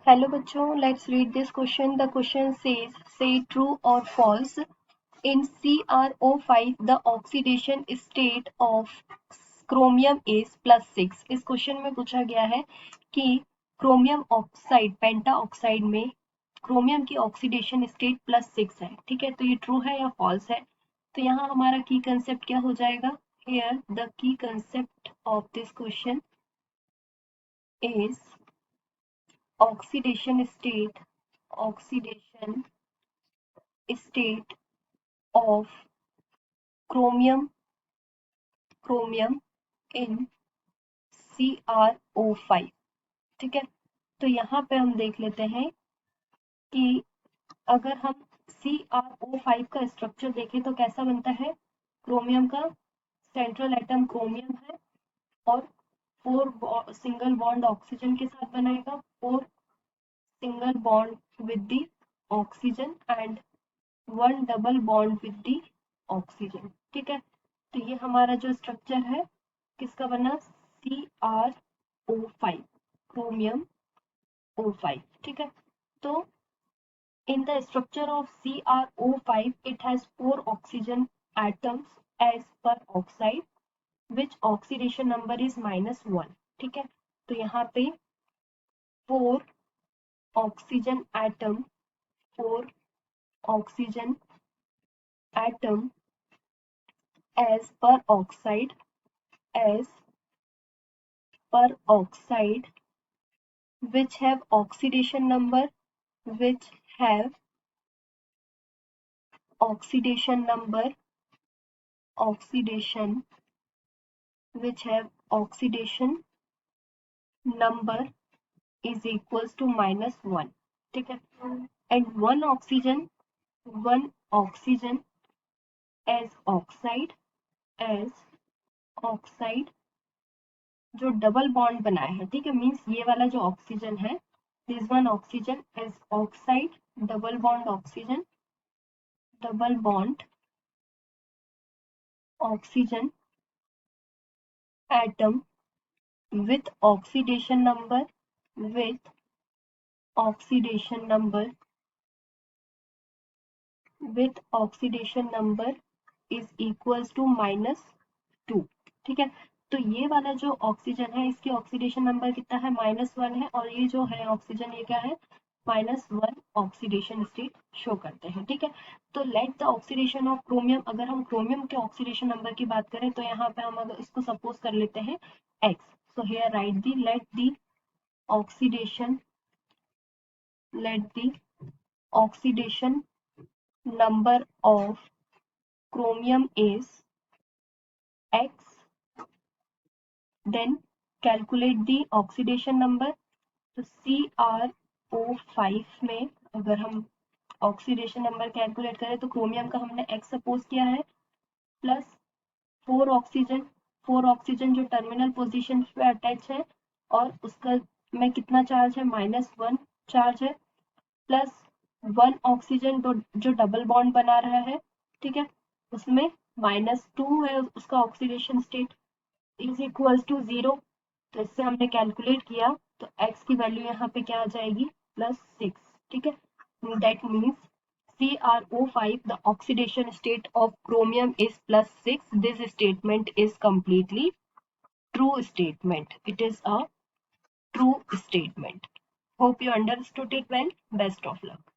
Hello bachcho, let's read this question. The question says, say true or false. In CrO5, the oxidation state of chromium is +6. इस question में पूछा गया है कि chromium oxide पेंटा oxide में chromium की oxidation state +6 है. ठीक है, तो ये ट्रू है या फॉल्स है. तो यहाँ हमारा की कंसेप्ट क्या हो जाएगा. Here the key concept of this question is oxidation state of chromium in CrO5. ठीक है, तो यहाँ पे हम देख लेते हैं कि अगर हम CrO5 का स्ट्रक्चर देखें तो कैसा बनता है. क्रोमियम का सेंट्रल एटम क्रोमियम है और 4 सिंगल बॉन्ड ऑक्सीजन के साथ बनाएगा, 4 single bond with the oxygen and 1 double bond with the oxygen. ठीक है, तो ये हमारा जो स्ट्रक्चर है किसका बना, CrO5, क्रोमियम O5. ठीक है, तो in the structure of CrO5 it has 4 oxygen atoms as per oxide which oxidation number is -1. ठीक है, तो यहाँ पे 4 oxygen atom as per oxide which have oxidation number which have oxidation number is equals to -1. ठीक है, and one oxygen as oxide जो double bond बनाए हैं. ठीक है, मीन्स ये वाला जो ऑक्सीजन है, this one oxygen as oxide double bond oxygen atom with oxidation number is equals to -2. ठीक है, तो ये वाला जो ऑक्सीजन है इसकी ऑक्सीडेशन नंबर कितना है, -1 है, और ये जो है ऑक्सीजन ये क्या है, -1 ऑक्सीडेशन स्टेट शो करते हैं. ठीक है, तो let the oxidation of chromium. अगर हम क्रोमियम के ऑक्सीडेशन नंबर की बात करें तो यहाँ पे हम अगर इसको सपोज कर लेते हैं x. So here write the let the oxidation number of chromium is x. Then calculate the oxidation number. तो CrO5 में अगर हम ऑक्सीडेशन नंबर कैलकुलेट करें तो क्रोमियम का हमने x सपोज किया है प्लस 4 ऑक्सीजन जो टर्मिनल पोजीशन पे अटैच है और उसका में कितना चार्ज है, -1 चार्ज है, प्लस 1 ऑक्सीजन जो डबल बॉन्ड बना रहा है. ठीक है, उसमें -2 है उसका oxidation state is equal to 0. तो इससे हमने कैलकुलेट किया तो x की वैल्यू यहाँ पे क्या आ जाएगी, +6. ठीक है, that means CrO5 the oxidation state of chromium is +6. This statement is completely true statement. It is a true statement. Hope you understood it well. Best of luck.